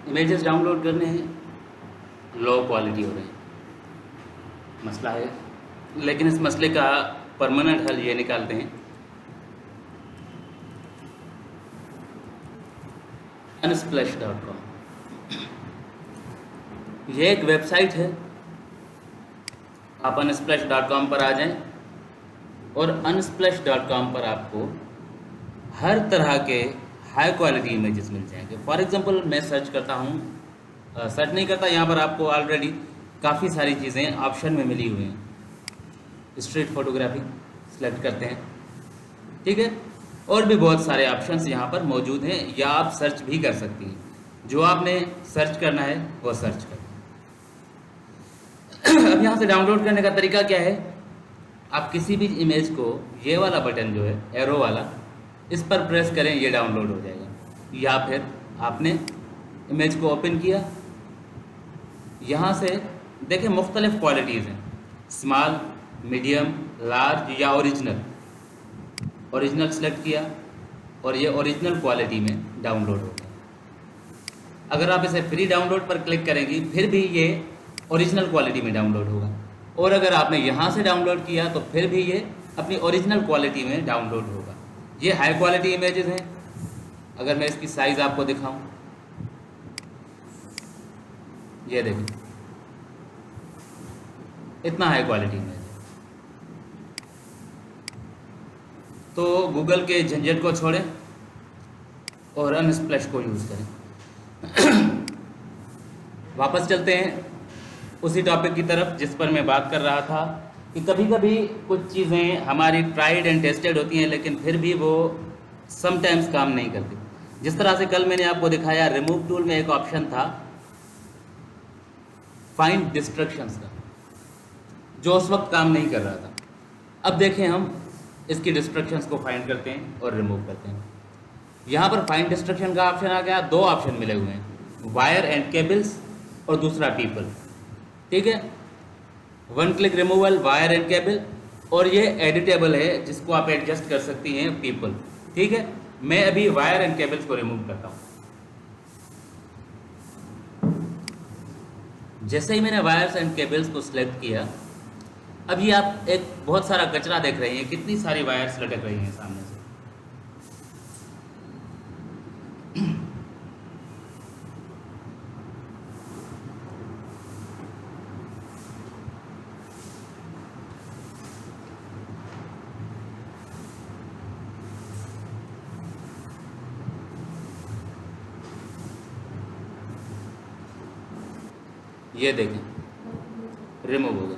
Images download करने हैं, low quality हो रहे हैं, मसला है। लेकिन इस मसले का परमानेंट हल ये निकालते हैं, unsplash.com। ये एक वेबसाइट है, आप unsplash.com पर आ जाएं और unsplash.com पर आपको हर तरह के हाई क्वालिटी इमेजेस मिल जाएंगे। फॉर एग्जांपल मैं सर्च करता हूँ, सर्च नहीं करता, यहाँ पर आपको ऑलरेडी काफ़ी सारी चीज़ें ऑप्शन में मिली हुई हैं। स्ट्रीट फोटोग्राफी सेलेक्ट करते हैं, ठीक है, और भी बहुत सारे ऑप्शंस यहाँ पर मौजूद हैं, या आप सर्च भी कर सकती हैं। जो आपने सर्च करना है वो सर्च करें। अब यहाँ से डाउनलोड करने का तरीका क्या है, आप किसी भी इमेज को, ये वाला बटन जो है एरो वाला, इस पर प्रेस करें, ये डाउनलोड हो जाएगा। या फिर आपने इमेज को ओपन किया, यहाँ से देखें मुख्तलिफ क्वालिटीज़ हैं, स्मॉल, मीडियम, लार्ज या ओरिजिनल। ओरिजिनल सेलेक्ट किया और ये ओरिजिनल क्वालिटी में डाउनलोड हो गया। अगर आप इसे फ्री डाउनलोड पर क्लिक करेंगी फिर भी ये ओरिजिनल क्वालिटी में डाउनलोड होगा, और अगर आपने यहाँ से डाउनलोड किया तो फिर भी ये अपनी ओरिजिनल क्वालिटी में डाउनलोड होगा। ये हाई क्वालिटी इमेजेस हैं। अगर मैं इसकी साइज़ आपको दिखाऊं, ये देखें, इतना हाई क्वालिटी इमेज है। तो गूगल के झंझट को छोड़ें और अनस्प्लैश को यूज़ करें। वापस चलते हैं उसी टॉपिक की तरफ जिस पर मैं बात कर रहा था कि कभी कभी कुछ चीज़ें हमारी ट्राइड एंड टेस्टेड होती हैं, लेकिन फिर भी वो समटाइम्स काम नहीं करती। जिस तरह से कल मैंने आपको दिखाया, रिमूव टूल में एक ऑप्शन था फाइंड डिस्ट्रक्शंस का, जो उस वक्त काम नहीं कर रहा था। अब देखें, हम इसकी डिस्ट्रक्शंस को फाइंड करते हैं और रिमूव करते हैं। यहाँ पर फाइंड डिस्ट्रक्शन का ऑप्शन आ गया, दो ऑप्शन मिले हुए हैं, वायर एंड केबल्स और दूसरा पीपल, ठीक है। One click removal, wire and cable, और ये एडिटेबल है जिसको आप एडजस्ट कर सकती हैं, पीपल, ठीक है। मैं अभी वायर एंड केबल्स को रिमूव करता हूँ। जैसे ही मैंने वायर्स एंड केबल्स को सिलेक्ट किया, अभी आप एक बहुत सारा कचरा देख रहे हैं, कितनी सारी वायर्स लटक रही हैं सामने से। ये देखें, रिमूव हो गया।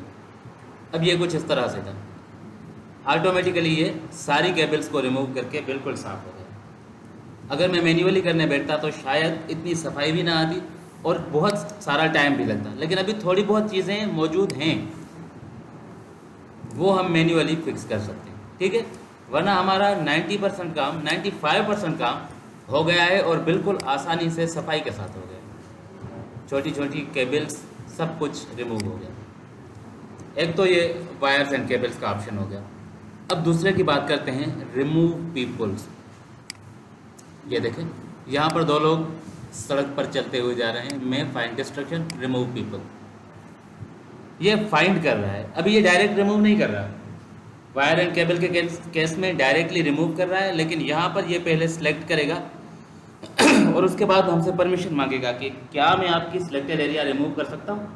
अब ये कुछ इस तरह से था, ऑटोमेटिकली ये सारी केबल्स को रिमूव करके बिल्कुल साफ हो गया। अगर मैं मैन्युअली करने बैठता तो शायद इतनी सफाई भी ना आती और बहुत सारा टाइम भी लगता, लेकिन अभी थोड़ी बहुत चीज़ें मौजूद हैं, वो हम मैन्युअली फिक्स कर सकते हैं, ठीक है। वरना हमारा 90% काम, 95% काम हो गया है और बिल्कुल आसानी से सफाई के साथ हो गया। छोटी छोटी केबल्स सब कुछ रिमूव हो गया। एक तो ये वायर्स एंड केबल्स का ऑप्शन हो गया। अब दूसरे की बात करते हैं, रिमूव पीपल्स। ये देखें, यहाँ पर दो लोग सड़क पर चलते हुए जा रहे हैं। मैं फाइंड डिस्ट्रक्शन, रिमूव पीपल, ये फाइंड कर रहा है। अभी ये डायरेक्ट रिमूव नहीं कर रहा, वायर एंड केबल के केस में डायरेक्टली रिमूव कर रहा है, लेकिन यहाँ पर ये पहले सिलेक्ट करेगा और उसके बाद हमसे परमिशन मांगेगा कि क्या मैं आपकी सिलेक्टेड एरिया रिमूव कर सकता हूँ।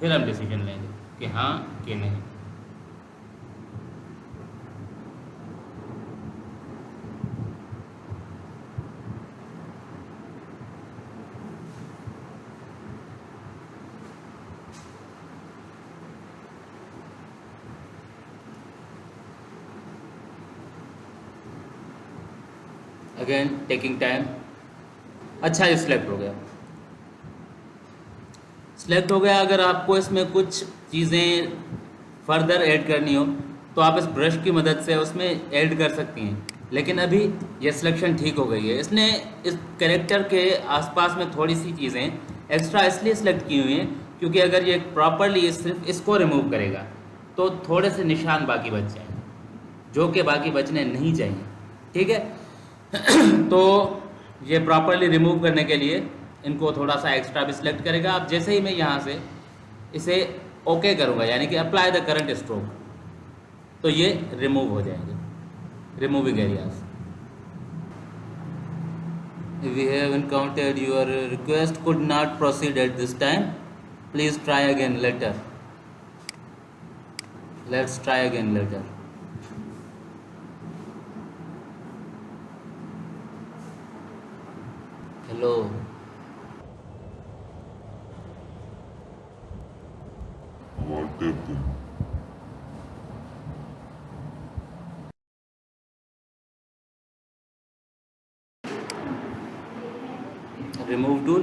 फिर हम डिसीजन लेंगे कि हाँ कि नहीं। Again taking time. अच्छा, ये सिलेक्ट हो गया, सिलेक्ट हो गया। अगर आपको इसमें कुछ चीज़ें फर्दर ऐड करनी हो तो आप इस ब्रश की मदद से उसमें ऐड कर सकती हैं, लेकिन अभी ये सिलेक्शन ठीक हो गई है। इसने इस कैरेक्टर के आसपास में थोड़ी सी चीज़ें एक्स्ट्रा इसलिए सिलेक्ट की हुई हैं क्योंकि अगर ये प्रॉपरली सिर्फ इसको रिमूव करेगा तो थोड़े से निशान बाकी बच जाएंगे, जो कि बाकी बचने नहीं चाहिए, ठीक है। तो ये प्रॉपरली रिमूव करने के लिए इनको थोड़ा सा एक्स्ट्रा भी सिलेक्ट करेगा। अब जैसे ही मैं यहाँ से इसे ओके करूँगा, यानी कि अप्लाई द करंट स्ट्रोक, तो ये रिमूव हो जाएंगे, removing areas. We have encountered your request could not proceed at this time, please try again later. Let's try again later. Hello, remove tool,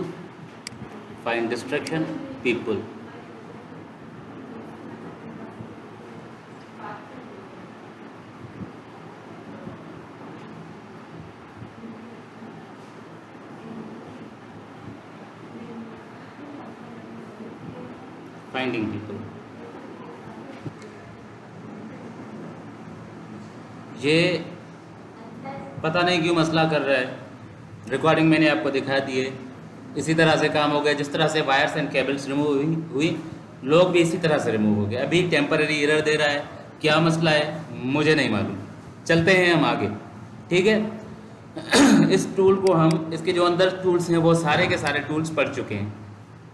find distraction, people. Finding people. ये पता नहीं क्यों मसला कर रहा है। रिकॉर्डिंग मैंने आपको दिखा दी है, इसी तरह से काम हो गया। जिस तरह से वायर्स एंड केबल्स रिमूव हुई, लोग भी इसी तरह से रिमूव हो गए। अभी टेम्पररी एरर दे रहा है, क्या मसला है मुझे नहीं मालूम। चलते हैं हम आगे, ठीक है। इस टूल को हम, इसके जो अंदर टूल्स हैं वो सारे के सारे टूल्स पढ़ चुके हैं।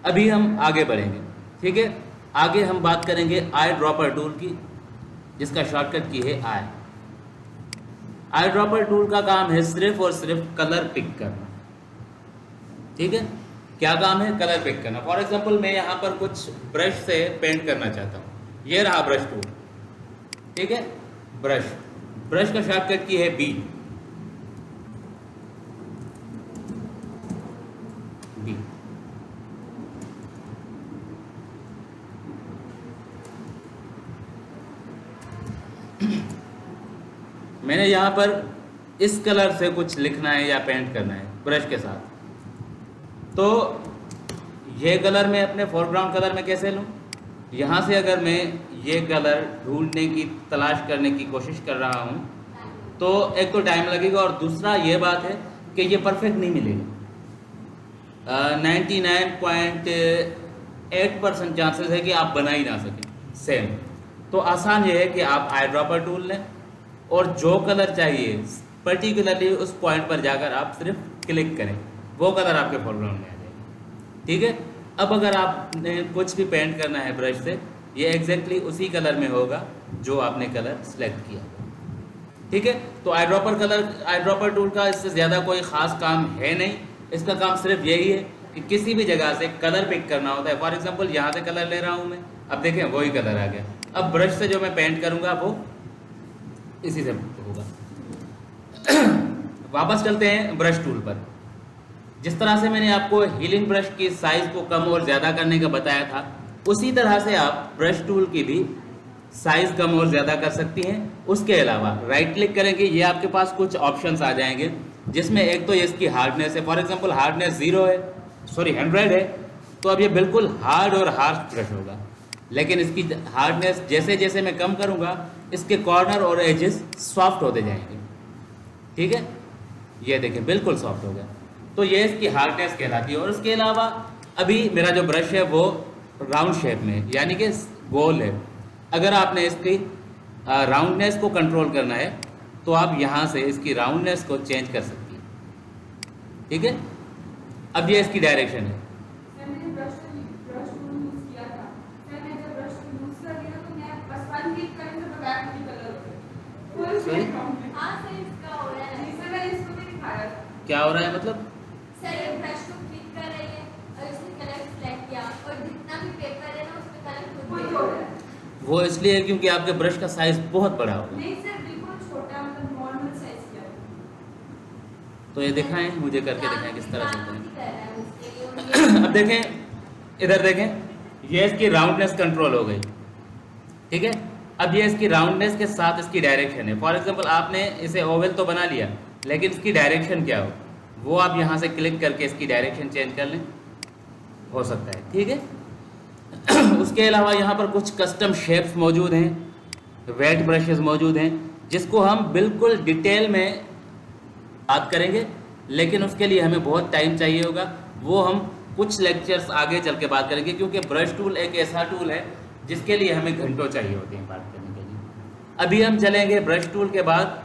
अभी हम आगे बढ़ेंगे, ठीक है। आगे हम बात करेंगे आई ड्रॉपर टूल की, जिसका शॉर्टकट की है आई। आई ड्रॉपर टूल का काम है सिर्फ और सिर्फ कलर पिक करना, ठीक है। क्या काम है? कलर पिक करना। फॉर एग्जांपल मैं यहाँ पर कुछ ब्रश से पेंट करना चाहता हूँ, ये रहा ब्रश टूल, ठीक है। ब्रश का शॉर्टकट की है बी। मैंने यहाँ पर इस कलर से कुछ लिखना है या पेंट करना है ब्रश के साथ, तो ये कलर मैं अपने फोरग्राउंड कलर में कैसे लूँ? यहाँ से अगर मैं ये कलर ढूंढने की, तलाश करने की कोशिश कर रहा हूँ, तो एक तो टाइम लगेगा, और दूसरा ये बात है कि ये परफेक्ट नहीं मिलेगा। 99.8% चांसेस है कि आप बना ही ना सकें सेम। तो आसान ये है कि आप आई ड्रॉपर टूल लें, और जो कलर चाहिए पर्टिकुलरली उस पॉइंट पर जाकर आप सिर्फ क्लिक करें, वो कलर आपके फोरग्राउंड में आ जाएगा, ठीक है। अब अगर आपने कुछ भी पेंट करना है ब्रश से, ये एग्जैक्टली उसी कलर में होगा जो आपने कलर सेलेक्ट किया, ठीक है। तो आई ड्रॉपर टूल का इससे ज़्यादा कोई ख़ास काम है नहीं। इसका काम सिर्फ यही है कि किसी भी जगह से कलर पिक करना होता है। फॉर एग्जांपल यहाँ से कलर ले रहा हूँ मैं, अब देखें वही कलर आ गया। अब ब्रश से जो मैं पेंट करूँगा वो इसी से होगा। वापस चलते हैं ब्रश टूल पर। जिस तरह से मैंने आपको हीलिंग ब्रश की साइज़ को कम और ज़्यादा करने का बताया था, उसी तरह से आप ब्रश टूल की भी साइज़ कम और ज़्यादा कर सकती हैं। उसके अलावा राइट क्लिक करेंगे, ये आपके पास कुछ ऑप्शंस आ जाएंगे, जिसमें एक तो ये इसकी हार्डनेस है। फॉर एग्जांपल हार्डनेस 100 है, तो अब ये बिल्कुल हार्ड और हार्श ब्रश होगा। लेकिन इसकी हार्डनेस जैसे जैसे मैं कम करूँगा, इसके कॉर्नर और एजेस सॉफ्ट होते जाएंगे, ठीक है। ये देखें बिल्कुल सॉफ्ट हो गया, तो ये इसकी हार्डनेस कहलाती है। और उसके अलावा अभी मेरा जो ब्रश है वो राउंड शेप में है, यानी कि गोल है। अगर आपने इसकी राउंडनेस को कंट्रोल करना है, तो आप यहाँ से इसकी राउंडनेस को चेंज कर सकती हैं, ठीक है। अब ये इसकी डायरेक्शन है। क्या हो रहा है मतलब? सर ये ब्रश को क्लिक कर रही है और इसने कलर सेलेक्ट किया, और जितना भी पेपर है ना उसमें कलर खुद हो रहा है। वो इसलिए है क्योंकि आपके ब्रश का साइज बहुत बड़ा होगा। नहीं सर, बिल्कुल छोटा, मतलब नॉर्मल साइज का। तो ये दिखाएं, मुझे करके दिखाएं किस तरह से करें। अब देखें, इधर देखें, ये इसकी राउंडनेस कंट्रोल हो गई, ठीक है। अब ये इसकी राउंडनेस के साथ इसकी डायरेक्शन है। फॉर एग्जांपल आपने इसे ओवल तो बना लिया, लेकिन इसकी डायरेक्शन क्या हो, वो आप यहाँ से क्लिक करके इसकी डायरेक्शन चेंज कर लें, हो सकता है, ठीक है। उसके अलावा यहाँ पर कुछ कस्टम शेप्स मौजूद हैं, वेट ब्रशेस मौजूद हैं, जिसको हम बिल्कुल डिटेल में बात करेंगे लेकिन उसके लिए हमें बहुत टाइम चाहिए होगा, वो हम कुछ लेक्चर्स आगे चल के बात करेंगे, क्योंकि ब्रश टूल एक ऐसा टूल है जिसके लिए हमें घंटों चाहिए होते हैं बात करने के लिए। अभी हम चलेंगे ब्रश टूल के बाद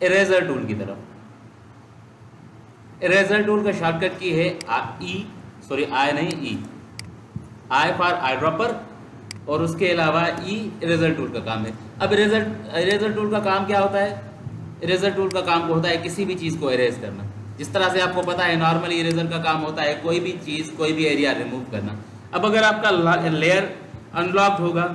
इरेजर टूल की तरफ। इरेजर टूल का शॉर्टकट की है आई फॉर आई ड्रॉपर, और उसके अलावा ई इरेजर टूल का काम है। अब इरेजर टूल का काम क्या होता है? इरेजर टूल का काम होता है किसी भी चीज़ को इरेज करना। जिस तरह से आपको पता है नॉर्मली इरेजर का काम होता है कोई भी चीज़, कोई भी एरिया रिमूव करना। अब अगर आपका लेयर अनलॉक्ड होगा,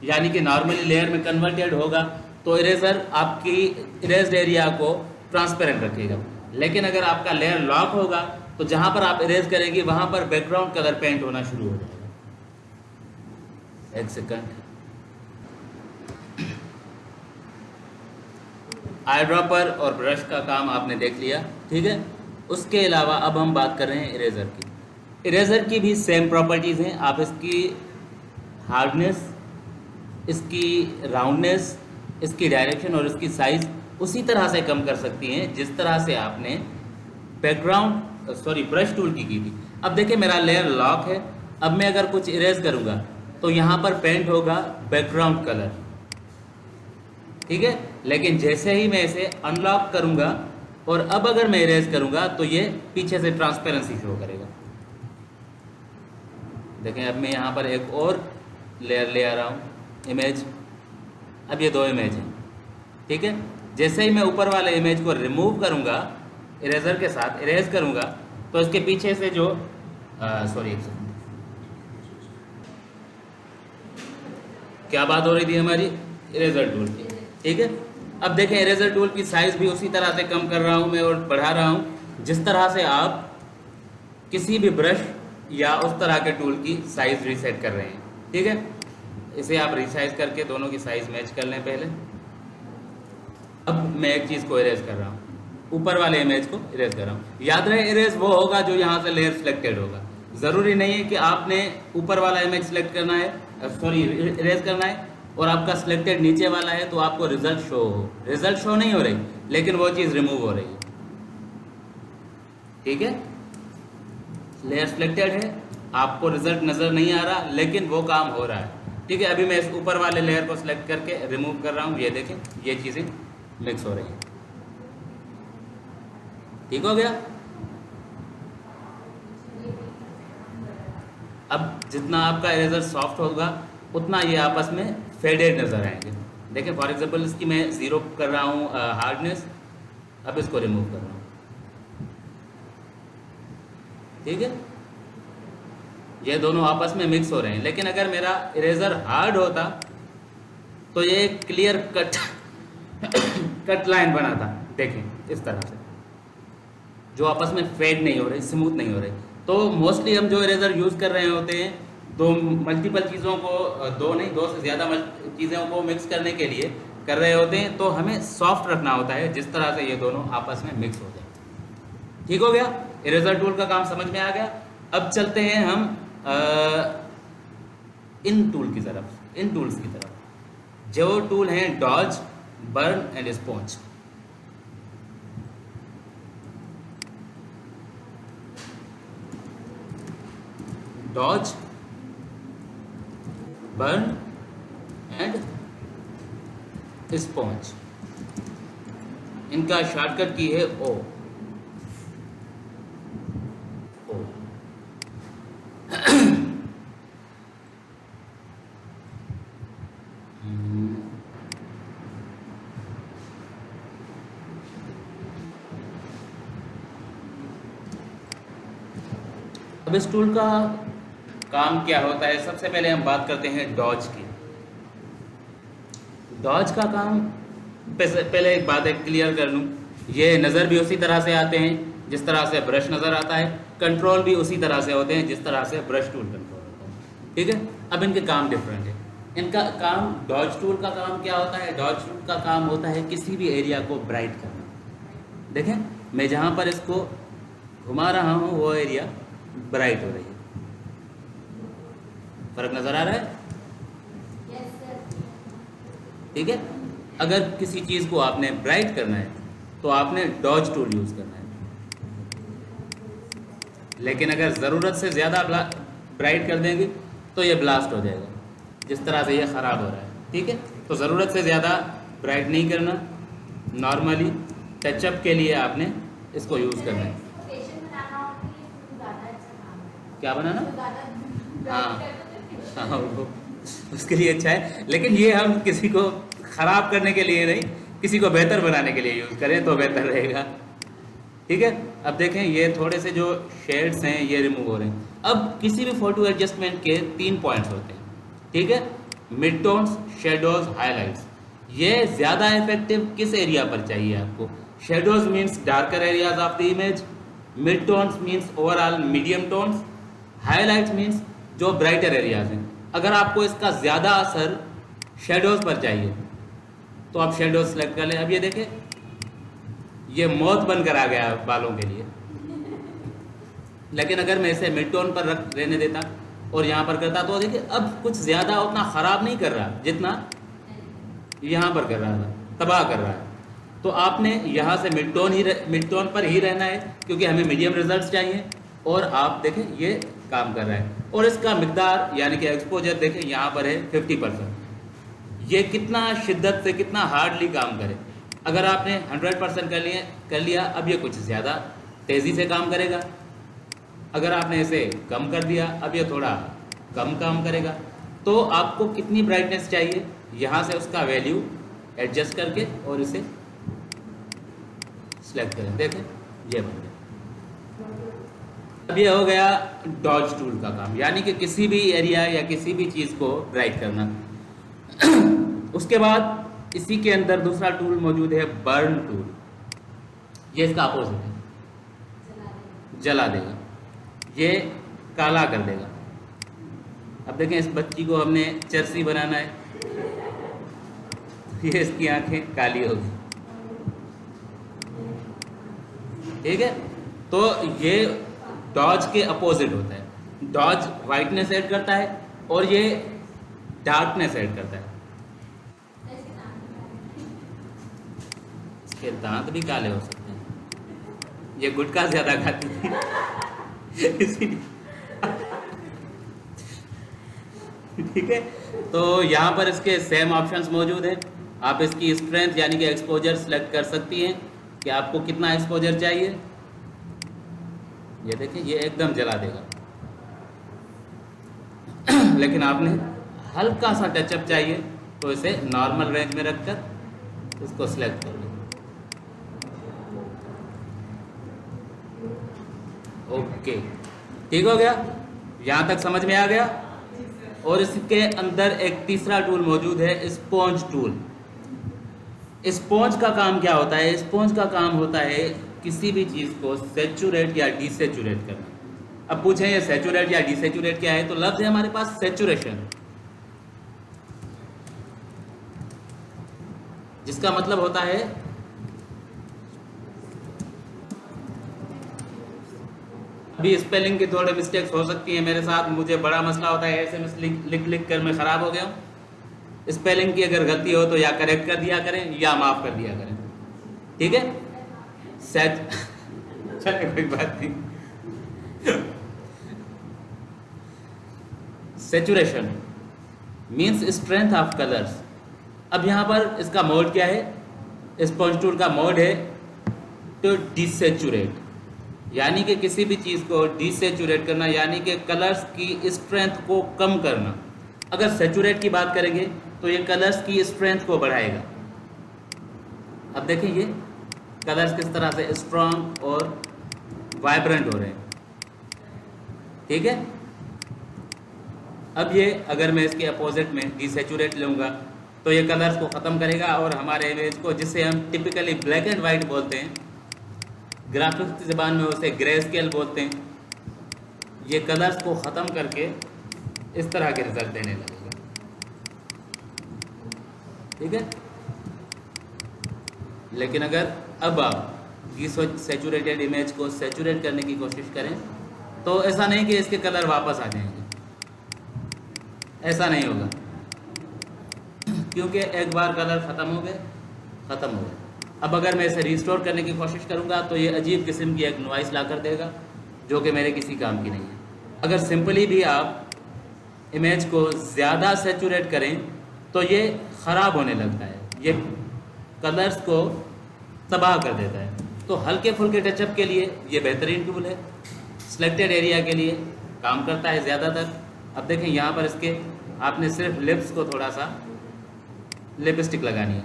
यानी कि नॉर्मली लेयर में कन्वर्टेड होगा, तो इरेजर आपकी इरेज्ड एरिया को ट्रांसपेरेंट रखेगा। लेकिन अगर आपका लेयर लॉक होगा तो जहाँ पर आप इरेज करेंगे वहाँ पर बैकग्राउंड कलर पेंट होना शुरू हो जाएगा। एक सेकंड, आई ड्रॉपर और ब्रश का काम आपने देख लिया, ठीक है। उसके अलावा अब हम बात कर रहे हैं इरेजर की। इरेजर की भी सेम प्रॉपर्टीज़ हैं। आप इसकी हार्डनेस, इसकी राउंडनेस, इसकी डायरेक्शन और इसकी साइज़ उसी तरह से कम कर सकती हैं जिस तरह से आपने ब्रश टूल की थी। अब देखिए मेरा लेयर लॉक है, अब मैं अगर कुछ इरेज करूँगा तो यहाँ पर पेंट होगा बैकग्राउंड कलर, ठीक है। लेकिन जैसे ही मैं इसे अनलॉक करूँगा और अब अगर मैं इरेज करूँगा तो ये पीछे से ट्रांसपेरेंसी शो करेगा। देखें अब मैं यहाँ पर एक और लेयर ले आ रहा हूँ, इमेज। अब ये दो इमेज हैं, ठीक है। जैसे ही मैं ऊपर वाले इमेज को रिमूव करूँगा इरेजर के साथ, इरेज करूँगा, तो इसके पीछे से जो क्या बात हो रही थी हमारी? इरेजर टूल की, ठीक है। अब देखें इरेजर टूल की साइज़ भी उसी तरह से कम कर रहा हूँ मैं और बढ़ा रहा हूँ जिस तरह से आप किसी भी ब्रश या उस तरह के टूल की साइज़ रीसेट कर रहे हैं, ठीक है। इसे आप रिसाइज करके दोनों की साइज़ मैच कर लें पहले। अब मैं एक चीज़ को इरेज कर रहा हूँ, ऊपर वाले इमेज को इरेज कर रहा हूँ। याद रहे इरेज वो होगा जो यहाँ से लेयर सिलेक्टेड होगा। ज़रूरी नहीं है कि आपने ऊपर वाला इमेज सेलेक्ट करना है, इरेज करना है, और आपका सिलेक्टेड नीचे वाला है तो आपको रिजल्ट शो हो। रिजल्ट शो नहीं हो रही लेकिन वो चीज़ रिमूव हो रही है, ठीक है। लेयर सिलेक्टेड है, आपको रिजल्ट नज़र नहीं आ रहा लेकिन वो काम हो रहा है, ठीक है। अभी मैं इस ऊपर वाले लेयर को सिलेक्ट करके रिमूव कर रहा हूँ, ये देखें ये चीज़ें मिक्स हो रही हैं, ठीक हो गया। अब जितना आपका इरेजर सॉफ्ट होगा उतना ये आपस में फेडेड नज़र आएंगे। देखिए फॉर एग्जांपल इसकी मैं 0 कर रहा हूँ हार्डनेस, अब इसको रिमूव कर रहा हूँ, ठीक है। ये दोनों आपस में मिक्स हो रहे हैं। लेकिन अगर मेरा इरेजर हार्ड होता तो ये एक क्लियर कट लाइन बनाता, देखें इस तरह से, जो आपस में फेड नहीं हो रही, स्मूथ नहीं हो रही। तो मोस्टली हम जो इरेजर यूज़ कर रहे होते हैं दो मल्टीपल चीज़ों को, दो से ज़्यादा चीज़ों को मिक्स करने के लिए कर रहे होते हैं, तो हमें सॉफ्ट रखना होता है जिस तरह से ये दोनों आपस में मिक्स हो जाए, ठीक हो गया। इरेजर टूल का काम समझ में आ गया। अब चलते हैं हम इन टूल्स की तरफ, जो टूल हैं dodge, burn and sponge. Dodge, burn and sponge, इनका शॉर्टकट की है ओ। अब इस टूल का काम क्या होता है? सबसे पहले हम बात करते हैं डॉज की। डॉज का काम पहले एक बात क्लियर कर लूँ, ये नज़र भी उसी तरह से आते हैं जिस तरह से ब्रश नज़र आता है, कंट्रोल भी उसी तरह से होते हैं जिस तरह से ब्रश टूल कंट्रोल होता है, ठीक है। अब इनके काम डिफरेंट है। इनका काम, डॉज टूल का काम क्या होता है? डॉज टूल का काम होता है किसी भी एरिया को ब्राइट करना। देखें मैं जहाँ पर इसको घुमा रहा हूँ वो एरिया ब्राइट हो रही है, फर्क नज़र आ रहा है? Yes sir. ठीक है। अगर किसी चीज़ को आपने ब्राइट करना है तो आपने डॉज टूल यूज़ करना है। लेकिन अगर ज़रूरत से ज़्यादा ब्राइट कर देंगे तो ये ब्लास्ट हो जाएगा, जिस तरह से ये ख़राब हो रहा है। ठीक है, तो ज़रूरत से ज़्यादा ब्राइट नहीं करना, नॉर्मली टचअप के लिए आपने इसको यूज़ करना है। फेशियल बनाना हो तो ये ज़्यादा अच्छा काम है। क्या बनाना? ज़्यादा हाँ। bright कर दो तो facial हाँ, वो उसके लिए अच्छा है, लेकिन ये हम किसी को ख़राब करने के लिए नहीं, किसी को बेहतर बनाने के लिए यूज़ करें तो बेहतर रहेगा। ठीक है, अब देखें ये थोड़े से जो शेड्स हैं ये रिमूव हो रहे हैं। अब किसी भी फ़ोटो एडजस्टमेंट के 3 पॉइंट्स होते हैं। ठीक है, मिड टोन्स, शेडोज़, हाईलाइट्स। ये ज़्यादा इफेक्टिव किस एरिया पर चाहिए आपको? Shadows means darker areas of the image, mid tones means overall medium tones, highlights means जो ब्राइटर एरियाज हैं। अगर आपको इसका ज़्यादा असर शेडोज़ पर चाहिए तो आप शेडोज सेलेक्ट कर लें। अब ये देखें, ये मौत बनकर आ गया बालों के लिए। लेकिन अगर मैं इसे मिड टोन पर रहने देता और यहाँ पर करता तो देखिए अब कुछ ज़्यादा उतना ख़राब नहीं कर रहा जितना यहाँ पर कर रहा था, तबाह कर रहा है। तो आपने यहाँ से मिड टोन पर ही रहना है, क्योंकि हमें मीडियम रिजल्ट्स चाहिए। और आप देखें ये काम कर रहा है, और इसका मिकदार यानी कि एक्सपोजर देखें यहाँ पर है 50%। ये कितना शिद्दत से, कितना हार्डली काम करे। अगर आपने 100% कर लिया, अब ये कुछ ज़्यादा तेज़ी से काम करेगा। अगर आपने इसे कम कर दिया, अब ये थोड़ा कम काम करेगा। तो आपको कितनी ब्राइटनेस चाहिए, यहाँ से उसका वैल्यू एडजस्ट करके और इसे सेलेक्ट करें। देखें ये बन गया। अब ये हो गया डॉज टूल का काम, यानी कि किसी भी एरिया या किसी भी चीज़ को ब्राइट करना। उसके बाद इसी के अंदर दूसरा टूल मौजूद है, बर्न टूल। ये इसका अपोजिट है, जला देगा, ये काला कर देगा। अब देखें इस बच्ची को हमने चरसी बनाना है, ये इसकी आंखें काली होगी। ठीक है, तो ये डॉज के अपोजिट होता है। डॉज वाइटनेस ऐड करता है और ये डार्कनेस ऐड करता है। इसके दांत भी काले हो सकते हैं, ये गुटखा ज्यादा खाती थी इसीलिए। ठीक है, तो यहाँ पर इसके सेम ऑप्शंस मौजूद हैं। आप इसकी स्ट्रेंथ यानी कि एक्सपोजर सेलेक्ट कर सकती हैं कि आपको कितना एक्सपोजर चाहिए। ये देखिए ये एकदम जला देगा, लेकिन आपने हल्का सा टचअप चाहिए तो इसे नॉर्मल रेंज में रखकर इसको सिलेक्ट कर लो। ओके, ठीक हो गया, यहाँ तक समझ में आ गया। और इसके अंदर एक तीसरा टूल मौजूद है, स्पॉन्ज टूल। स्पॉन्ज का काम क्या होता है? स्पॉन्ज का काम होता है किसी भी चीज़ को सेचुरेट या डिसेचुरेट करना। अब पूछें ये सेचुरेट या डिसेचुरेट क्या है, तो लफ्ज़ है हमारे पास सेचुरेशन, जिसका मतलब होता है अभी स्पेलिंग के थोड़े मिस्टेक्स हो सकती हैं मेरे साथ, मुझे बड़ा मसला होता है ऐसे में लिख कर मैं ख़राब हो गया हूँ। स्पेलिंग की अगर गलती हो तो या करेक्ट कर दिया करें या माफ़ कर दिया करें। ठीक है, चले कोई बात नहीं। Saturation means strength of colours. अब यहाँ पर इसका मोड क्या है? स्पॉन्ज टूल का मोड है टू डिसेचुरेट, यानी कि किसी भी चीज़ को डिसेचुरेट करना, यानी कि कलर्स की स्ट्रेंथ को कम करना। अगर सेचुरेट की बात करेंगे तो ये कलर्स की स्ट्रेंथ को बढ़ाएगा। अब देखें ये कलर्स किस तरह से स्ट्रॉन्ग और वाइब्रेंट हो रहे हैं। ठीक है, अब ये अगर मैं इसके अपोजिट में डिसेचुरेट लूँगा तो ये कलर्स को ख़त्म करेगा और हमारे इमेज को, जिसे हम टिपिकली ब्लैक एंड वाइट बोलते हैं, ग्राफिक्स की ज़बान में उसे ग्रे स्केल बोलते हैं, ये कलर्स को ख़त्म करके इस तरह के रिजल्ट देने लगेगा। ठीक है, लेकिन अगर अब आप डिसेचुरेटेड इमेज को सेचुरेट करने की कोशिश करें तो ऐसा नहीं कि इसके कलर वापस आ जाएंगे, ऐसा नहीं होगा, क्योंकि एक बार कलर ख़त्म हो गए। अब अगर मैं इसे रिस्टोर करने की कोशिश करूंगा तो ये अजीब किस्म की एक नॉइस ला कर देगा जो कि मेरे किसी काम की नहीं है। अगर सिंपली भी आप इमेज को ज़्यादा सैचुरेट करें तो ये ख़राब होने लगता है, ये कलर्स को तबाह कर देता है। तो हल्के फुल्के टचअप के लिए ये बेहतरीन टूल है, सिलेक्टेड एरिया के लिए काम करता है ज़्यादातर। अब देखें यहाँ पर इसके आपने सिर्फ लिप्स को थोड़ा सा लिपस्टिक लगानी है,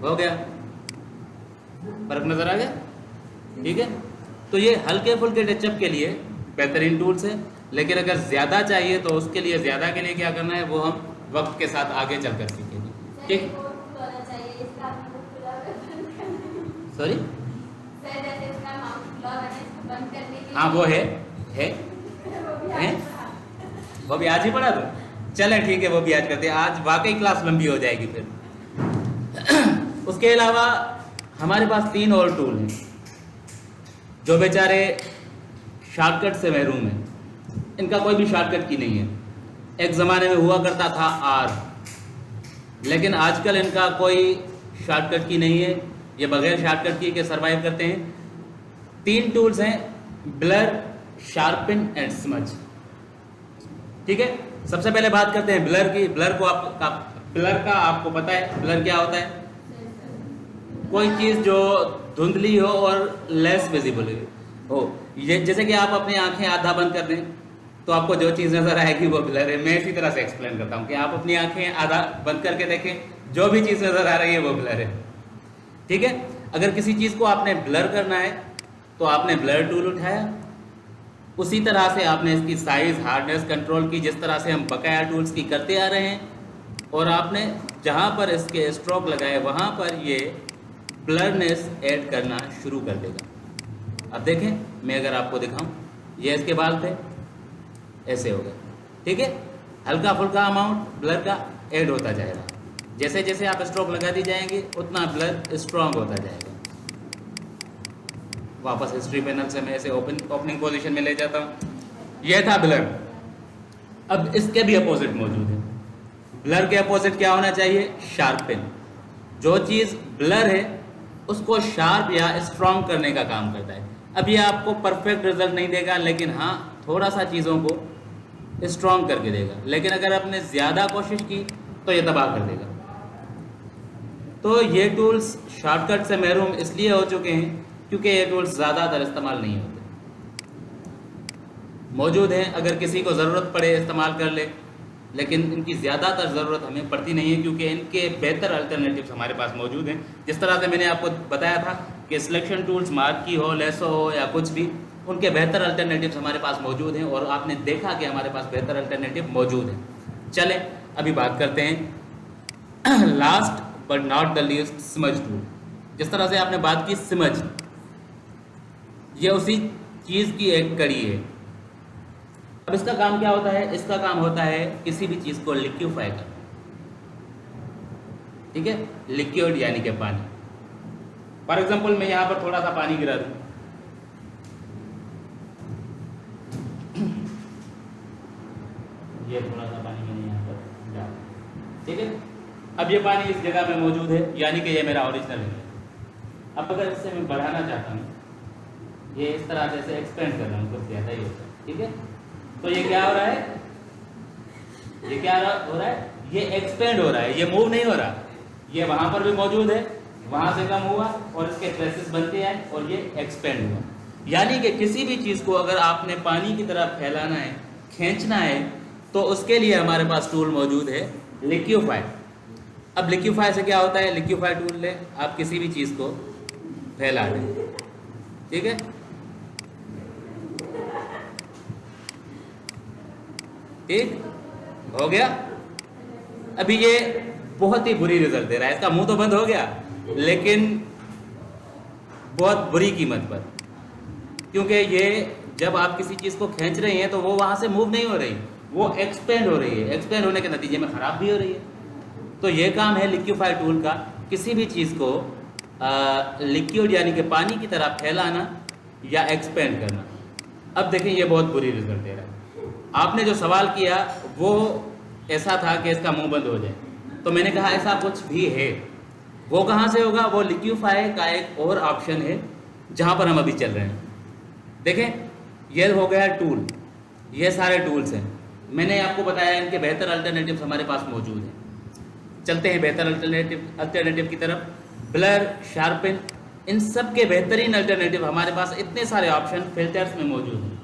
हो गया, फर्क नज़र आ गया, ठीक है। तो ये हल्के फुल्के टचअप के लिए बेहतरीन टूल्स है, लेकिन अगर ज़्यादा चाहिए तो उसके लिए ज़्यादा के लिए क्या करना है वो हम वक्त के साथ आगे चल कर सीखेंगे, ठीक। सॉरी, हाँ वो है वो भी आज ही पढ़ा दो, चलें ठीक है, वो भी आज करते हैं। आज वाकई क्लास लंबी हो जाएगी फिर। उसके अलावा हमारे पास 3 और टूल हैं जो बेचारे शॉर्टकट से महरूम हैं, इनका कोई भी शॉर्टकट की नहीं है। एक ज़माने में हुआ करता था R, लेकिन आजकल इनका कोई शॉर्टकट की नहीं है, ये बगैर शॉर्टकट की के सर्वाइव करते हैं। 3 टूल्स हैं, ब्लर, शार्पन एंड स्मज, ठीक है। सबसे पहले बात करते हैं ब्लर की। ब्लर का आपको पता है ब्लर क्या होता है? कोई चीज़ जो धुंधली हो और लेस विजिबल हो। ये जैसे कि आप अपनी आंखें आधा बंद कर दें तो आपको जो चीज़ नज़र आएगी वो ब्लर है। मैं इसी तरह से एक्सप्लेन करता हूँ कि आप अपनी आंखें आधा बंद करके देखें, जो भी चीज़ नज़र आ रही है वो ब्लर है, ठीक है। अगर किसी चीज़ को आपने ब्लर करना है तो आपने ब्लर टूल उठाया, उसी तरह से आपने इसकी साइज़, हार्डनेस कंट्रोल की, जिस तरह से हम बकाया टूल्स की करते आ रहे हैं, और आपने जहाँ पर इसके स्ट्रोक लगाए वहाँ पर ये ब्लरनेस ऐड करना शुरू कर देगा। अब देखें, मैं अगर आपको दिखाऊं, ये इसके बाल थे, ऐसे हो गए, ठीक है। हल्का फुल्का अमाउंट ब्लर का ऐड होता जाएगा, जैसे जैसे आप स्ट्रोक लगाती जाएंगे उतना ब्लर स्ट्रॉन्ग होता जाएगा। वापस हिस्ट्री पैनल से मैं ऐसे ओपनिंग पोजीशन में ले जाता हूँ, यह था ब्लर। अब इसके भी अपोजिट मौजूद है। ब्लर के अपोजिट क्या होना चाहिए? शार्पन। जो चीज़ ब्लर है उसको शार्प या स्ट्रॉन्ग करने का काम करता है। अब ये आपको परफेक्ट रिजल्ट नहीं देगा, लेकिन हाँ थोड़ा सा चीज़ों को स्ट्रॉन्ग करके देगा। लेकिन अगर आपने ज़्यादा कोशिश की तो ये तबाह कर देगा। तो ये टूल्स शॉर्टकट से महरूम इसलिए हो चुके हैं क्योंकि ये टूल्स ज़्यादातर इस्तेमाल नहीं होते। मौजूद हैं, अगर किसी को ज़रूरत पड़े इस्तेमाल कर ले, लेकिन इनकी ज़्यादातर ज़रूरत हमें पड़ती नहीं है क्योंकि इनके बेहतर अल्टरनेटिव्स हमारे पास मौजूद हैं। जिस तरह से मैंने आपको बताया था कि सिलेक्शन टूल्स, मार्क की हो, लेसो हो या कुछ भी, उनके बेहतर अल्टरनेटिव्स हमारे पास मौजूद हैं, और आपने देखा कि हमारे पास बेहतर अल्टरनेटिव मौजूद हैं। चलें अभी बात करते हैं last but not the least, smudge tool. जिस तरह से आपने बात की स्मज, ये उसी चीज़ की एक कड़ी है। अब इसका काम क्या होता है? इसका काम होता है किसी भी चीज़ को लिक्विफाई करना, ठीक है। लिक्विड यानी कि पानी। फॉर एग्जांपल मैं यहाँ पर थोड़ा सा पानी गिरा दूँ, ये थोड़ा सा पानी मैंने यहाँ पर डाला, ठीक है। अब ये पानी इस जगह में मौजूद है, यानी कि ये मेरा ओरिजिनल है। अब अगर इससे मैं बढ़ाना चाहता हूँ, ये इस तरह से एक्सपेंड कर रहा हूँ, कुछ ज़्यादा ही होता है, ठीक है। तो ये क्या हो रहा है? ये क्या हो रहा है? ये एक्सपेंड हो रहा है, ये मूव नहीं हो रहा। ये वहाँ पर भी मौजूद है, वहाँ से कम हुआ और इसके ट्रेसेस बनते आए और ये एक्सपेंड हुआ। यानी कि किसी भी चीज़ को अगर आपने पानी की तरफ फैलाना है, खींचना है, तो उसके लिए हमारे पास टूल मौजूद है लिक्विफाई। अब लिक्विफाई से क्या होता है? लिक्विफाई टूल ले, आप किसी भी चीज़ को फैला दें, ठीक है। ठीक हो गया। अभी ये बहुत ही बुरी रिजल्ट दे रहा है, इसका मुंह तो बंद हो गया लेकिन बहुत बुरी कीमत पर, क्योंकि ये जब आप किसी चीज़ को खींच रहे हैं तो वो वहाँ से मूव नहीं हो रही, वो एक्सपेंड हो रही है। एक्सपेंड होने के नतीजे में ख़राब भी हो रही है। तो ये काम है लिक्विफाई टूल का, किसी भी चीज़ को लिक्विड यानी कि पानी की तरह फैलाना या एक्सपेंड करना। अब देखें ये बहुत बुरी रिजल्ट दे रहा है। आपने जो सवाल किया वो ऐसा था कि इसका मुंह बंद हो जाए, तो मैंने कहा ऐसा कुछ भी है। वो कहाँ से होगा? वो लिक्विफाई का एक और ऑप्शन है जहाँ पर हम अभी चल रहे हैं। देखें ये हो गया टूल, ये सारे टूल्स हैं। मैंने आपको बताया इनके बेहतर अल्टरनेटिव्स हमारे पास मौजूद हैं। चलते हैं बेहतर अल्टरनेटिव की तरफ। ब्लर, शार्पन, इन सब के बेहतरीन अल्टरनेटिव हमारे पास इतने सारे ऑप्शन फिल्टर्स में मौजूद हैं।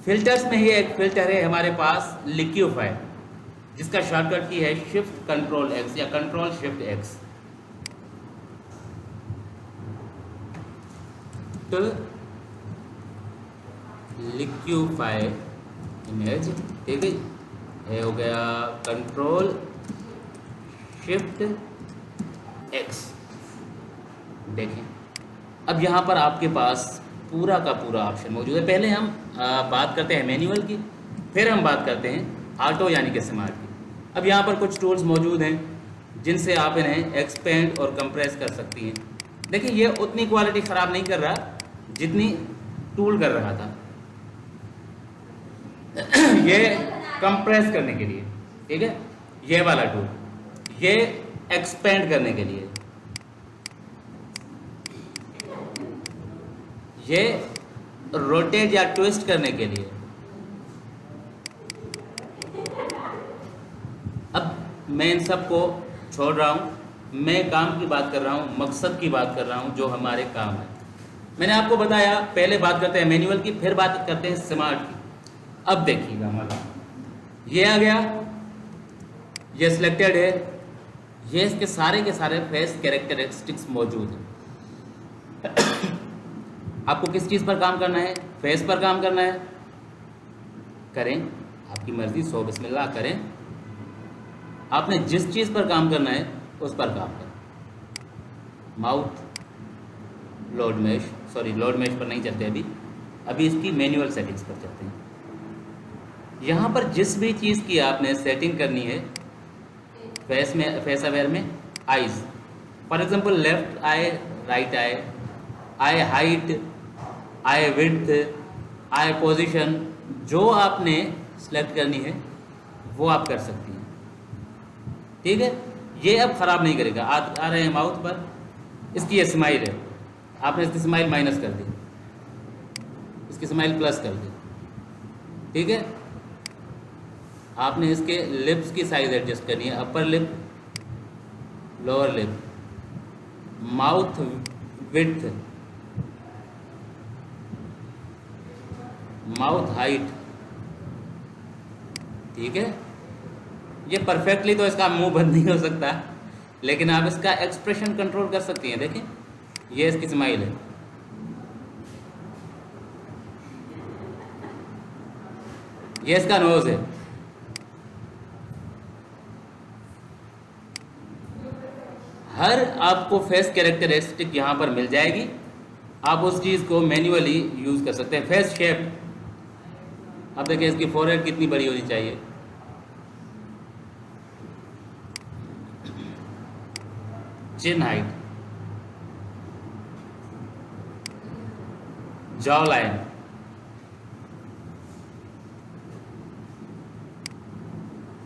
फिल्टर्स में ही एक फिल्टर है हमारे पास लिक्यूफाई, जिसका शॉर्टकट की है शिफ्ट कंट्रोल एक्स या कंट्रोल शिफ्ट एक्स। तो लिक्यूफाई इमेज, ठीक है, ये हो गया कंट्रोल शिफ्ट एक्स। देखें अब यहाँ पर आपके पास पूरा का पूरा ऑप्शन मौजूद है। पहले हम बात करते हैं मैनुअल की, फिर हम बात करते हैं ऑटो यानी कि स्मार्ट की। अब यहाँ पर कुछ टूल्स मौजूद हैं जिनसे आप इन्हें एक्सपेंड और कंप्रेस कर सकती हैं। देखिए ये उतनी क्वालिटी ख़राब नहीं कर रहा जितनी टूल कर रहा था। ये कंप्रेस करने के लिए, ठीक है, ये वाला टूल, ये एक्सपेंड करने के लिए, ये रोटेट या ट्विस्ट करने के लिए। अब मैं इन सब को छोड़ रहा हूँ, मैं काम की बात कर रहा हूँ, मकसद की बात कर रहा हूँ, जो हमारे काम है। मैंने आपको बताया पहले बात करते हैं मैनुअल की, फिर बात करते हैं स्मार्ट की। अब देखिएगा हमारा ये आ गया, ये सिलेक्टेड है, ये इसके सारे के सारे फेस कैरेक्टरिस्टिक्स मौजूद हैं। आपको किस चीज़ पर काम करना है? फेस पर काम करना है, करें, आपकी मर्जी, सो बिस्मिल्लाह करें। आपने जिस चीज़ पर काम करना है उस पर काम करें। Mouth, load mesh, sorry load mesh पर नहीं चलते अभी इसकी मैनुअल सेटिंग्स पर चलते हैं। यहाँ पर जिस भी चीज़ की आपने सेटिंग करनी है फेस में, फेस अवेयर में, eyes, for example left I, right I, I height, I width, I position, जो आपने सेलेक्ट करनी है वो आप कर सकती हैं, ठीक है। ये अब ख़राब नहीं करेगा। आ रहे हैं माउथ पर, इसकी ये स्माइल है, आपने इसकी स्माइल माइनस कर दी, इसकी स्माइल प्लस कर दी, ठीक है। आपने इसके लिप्स की साइज एडजस्ट करनी है, upper lip, lower lip, mouth width, mouth height, ठीक है। ये परफेक्टली तो इसका मुंह बंद नहीं हो सकता, लेकिन आप इसका एक्सप्रेशन कंट्रोल कर सकती हैं। देखें ये इसकी स्माइल है, ये इसका नोज है, हर आपको फेस कैरेक्टरिस्टिक यहाँ पर मिल जाएगी। आप उस चीज़ को मैन्युअली यूज़ कर सकते हैं। फेस शेप, अब देखिए इसकी फोरहेड कितनी बड़ी होनी चाहिए, chin height, jaw line,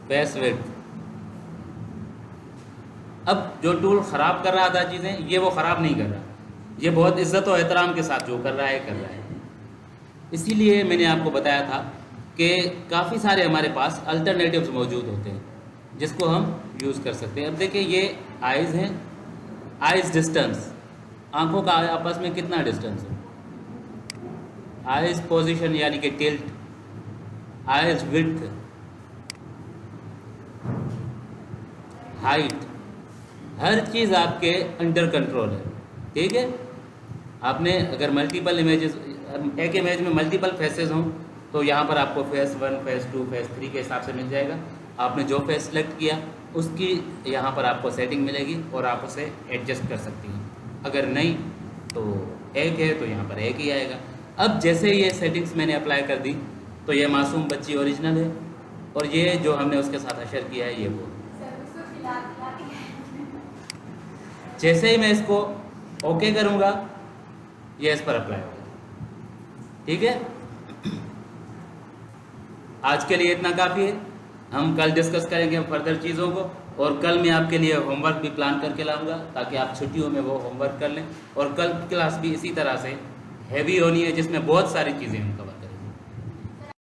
face width. अब जो टूल ख़राब कर रहा था चीज़ें, ये वो ख़राब नहीं कर रहा, ये बहुत इज़्ज़त और एहतराम के साथ जो कर रहा है। इसीलिए मैंने आपको बताया था कि काफ़ी सारे हमारे पास अल्टरनेटिव्स मौजूद होते हैं जिसको हम यूज़ कर सकते हैं। अब देखिए ये आइज़ हैं, आइज़ डिस्टेंस, आंखों का आपस में कितना डिस्टेंस है, आइज़ पोजीशन यानी कि टिल्ट, आइज़ विड्थ, हाइट, हर चीज़ आपके अंडर कंट्रोल है, ठीक है। आपने अगर मल्टीपल इमेजेस, एक इमेज में मल्टीपल फेसेस हों तो यहाँ पर आपको फेस 1, फेस 2, फेस 3 के हिसाब से मिल जाएगा। आपने जो फेस सेलेक्ट किया उसकी यहाँ पर आपको सेटिंग मिलेगी और आप उसे एडजस्ट कर सकती हैं। अगर नहीं तो एक है तो यहाँ पर एक ही आएगा। अब जैसे ये सेटिंग्स मैंने अप्लाई कर दी तो ये मासूम बच्ची ओरिजिनल है और ये जो हमने उसके साथ हशर किया है ये वो। जैसे ही मैं इसको ओके करूँगा ये इस पर अप्लाई होगा, ठीक है। आज के लिए इतना काफ़ी है, हम कल डिस्कस करेंगे फर्दर चीज़ों को, और कल मैं आपके लिए होमवर्क भी प्लान करके लाऊंगा ताकि आप छुट्टियों में वो होमवर्क कर लें और कल क्लास भी इसी तरह से हैवी होनी है जिसमें बहुत सारी चीज़ें हम कवर